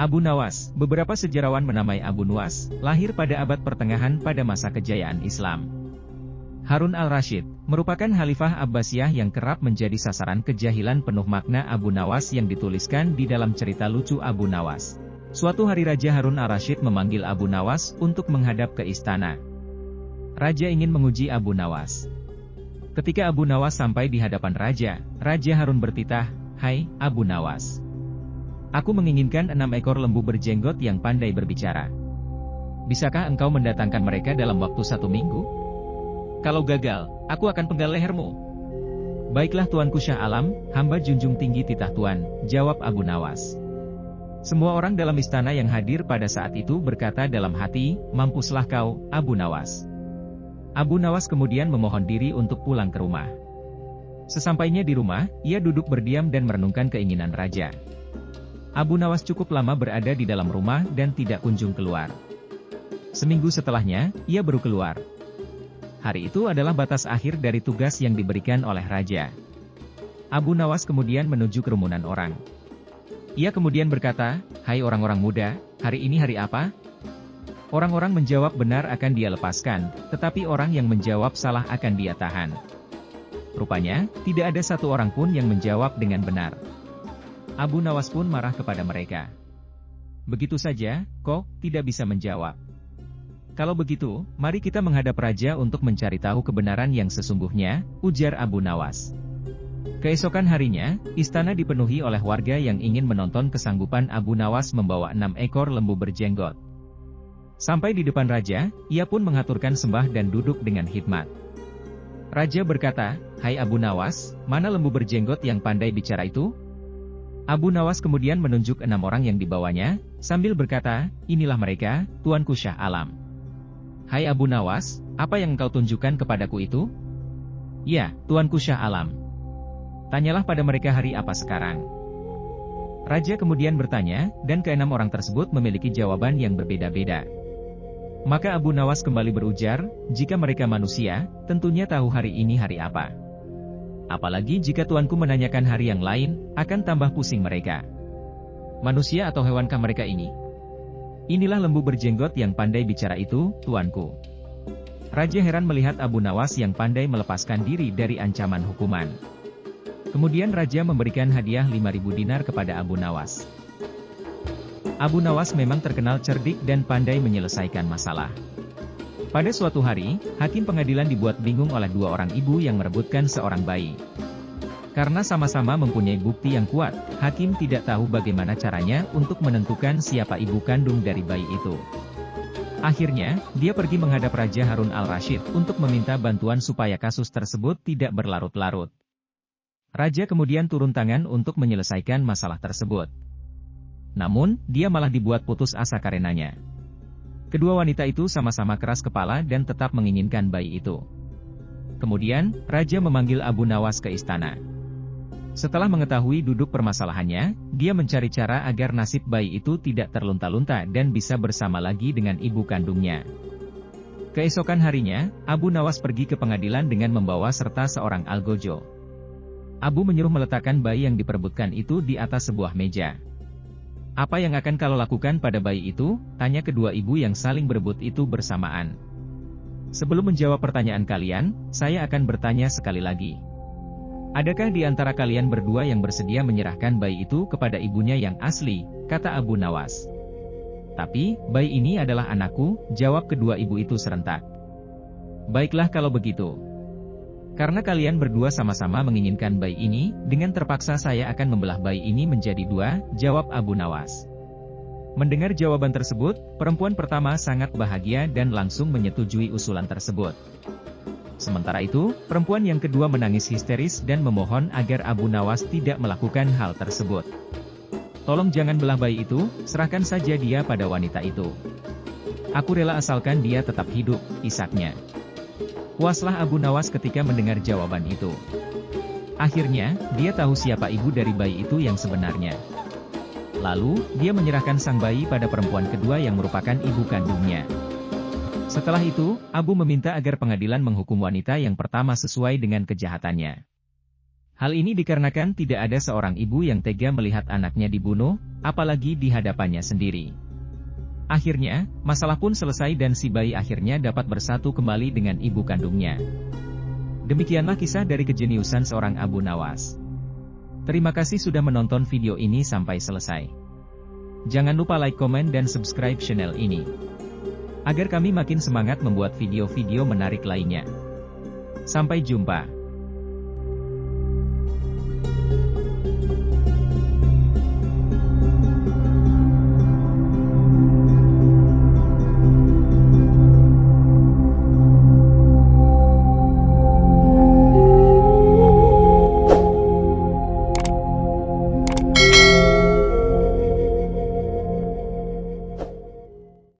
Abu Nawas, beberapa sejarawan menamai Abu Nuwas, lahir pada abad pertengahan pada masa kejayaan Islam. Harun al-Rasyid, merupakan Khalifah Abbasiyah yang kerap menjadi sasaran kejahilan penuh makna Abu Nawas yang dituliskan di dalam cerita lucu Abu Nawas. Suatu hari Raja Harun al-Rasyid memanggil Abu Nawas untuk menghadap ke istana. Raja ingin menguji Abu Nawas. Ketika Abu Nawas sampai di hadapan Raja, Raja Harun bertitah, "Hai, Abu Nawas. Aku menginginkan 6 ekor lembu berjenggot yang pandai berbicara. Bisakah engkau mendatangkan mereka dalam waktu 1 minggu? Kalau gagal, aku akan penggal lehermu." "Baiklah Tuanku Syah Alam, hamba junjung tinggi titah Tuan," jawab Abu Nawas. Semua orang dalam istana yang hadir pada saat itu berkata dalam hati, "Mampuslah kau, Abu Nawas." Abu Nawas kemudian memohon diri untuk pulang ke rumah. Sesampainya di rumah, ia duduk berdiam dan merenungkan keinginan raja. Abu Nawas cukup lama berada di dalam rumah dan tidak kunjung keluar. Seminggu setelahnya, ia baru keluar. Hari itu adalah batas akhir dari tugas yang diberikan oleh raja. Abu Nawas kemudian menuju kerumunan orang. Ia kemudian berkata, "Hai orang-orang muda, hari ini hari apa?" Orang-orang menjawab benar akan dia lepaskan, tetapi orang yang menjawab salah akan dia tahan. Rupanya, tidak ada satu orang pun yang menjawab dengan benar. Abu Nawas pun marah kepada mereka. "Begitu saja, kok tidak bisa menjawab? Kalau begitu, mari kita menghadap raja untuk mencari tahu kebenaran yang sesungguhnya," ujar Abu Nawas. Keesokan harinya, istana dipenuhi oleh warga yang ingin menonton kesanggupan Abu Nawas membawa 6 ekor lembu berjenggot. Sampai di depan raja, ia pun mengaturkan sembah dan duduk dengan khidmat. Raja berkata, "Hai Abu Nawas, mana lembu berjenggot yang pandai bicara itu?" Abu Nawas kemudian menunjuk 6 orang yang dibawanya, sambil berkata, "Inilah mereka, Tuanku Syah Alam." "Hai Abu Nawas, apa yang engkau tunjukkan kepadaku itu?" "Ya, Tuanku Syah Alam." "Tanyalah pada mereka hari apa sekarang." Raja kemudian bertanya, dan ke-6 orang tersebut memiliki jawaban yang berbeda-beda. Maka Abu Nawas kembali berujar, "Jika mereka manusia, tentunya tahu hari ini hari apa. Apalagi jika tuanku menanyakan hari yang lain, akan tambah pusing mereka. Manusia atau hewankah mereka ini? Inilah lembu berjenggot yang pandai bicara itu, tuanku." Raja heran melihat Abu Nawas yang pandai melepaskan diri dari ancaman hukuman. Kemudian raja memberikan hadiah 5.000 dinar kepada Abu Nawas. Abu Nawas memang terkenal cerdik dan pandai menyelesaikan masalah. Pada suatu hari, hakim pengadilan dibuat bingung oleh 2 orang ibu yang merebutkan seorang bayi. Karena sama-sama mempunyai bukti yang kuat, hakim tidak tahu bagaimana caranya untuk menentukan siapa ibu kandung dari bayi itu. Akhirnya, dia pergi menghadap Raja Harun al-Rasyid untuk meminta bantuan supaya kasus tersebut tidak berlarut-larut. Raja kemudian turun tangan untuk menyelesaikan masalah tersebut. Namun, dia malah dibuat putus asa karenanya. Kedua wanita itu sama-sama keras kepala dan tetap menginginkan bayi itu. Kemudian, raja memanggil Abu Nawas ke istana. Setelah mengetahui duduk permasalahannya, dia mencari cara agar nasib bayi itu tidak terlunta-lunta dan bisa bersama lagi dengan ibu kandungnya. Keesokan harinya, Abu Nawas pergi ke pengadilan dengan membawa serta seorang algojo. Abu menyuruh meletakkan bayi yang diperebutkan itu di atas sebuah meja. "Apa yang akan kau lakukan pada bayi itu?" tanya kedua ibu yang saling berebut itu bersamaan. "Sebelum menjawab pertanyaan kalian, saya akan bertanya sekali lagi. Adakah di antara kalian berdua yang bersedia menyerahkan bayi itu kepada ibunya yang asli?" kata Abu Nawas. "Tapi, bayi ini adalah anakku," jawab kedua ibu itu serentak. "Baiklah kalau begitu. Karena kalian berdua sama-sama menginginkan bayi ini, dengan terpaksa saya akan membelah bayi ini menjadi 2, jawab Abu Nawas. Mendengar jawaban tersebut, perempuan pertama sangat bahagia dan langsung menyetujui usulan tersebut. Sementara itu, perempuan yang kedua menangis histeris dan memohon agar Abu Nawas tidak melakukan hal tersebut. "Tolong jangan belah bayi itu, serahkan saja dia pada wanita itu. Aku rela asalkan dia tetap hidup," isaknya. Puaslah Abu Nawas ketika mendengar jawaban itu. Akhirnya, dia tahu siapa ibu dari bayi itu yang sebenarnya. Lalu, dia menyerahkan sang bayi pada perempuan kedua yang merupakan ibu kandungnya. Setelah itu, Abu meminta agar pengadilan menghukum wanita yang pertama sesuai dengan kejahatannya. Hal ini dikarenakan tidak ada seorang ibu yang tega melihat anaknya dibunuh, apalagi di hadapannya sendiri. Akhirnya, masalah pun selesai dan si bayi akhirnya dapat bersatu kembali dengan ibu kandungnya. Demikianlah kisah dari kejeniusan seorang Abu Nawas. Terima kasih sudah menonton video ini sampai selesai. Jangan lupa like, komen, dan subscribe channel ini, agar kami makin semangat membuat video-video menarik lainnya. Sampai jumpa.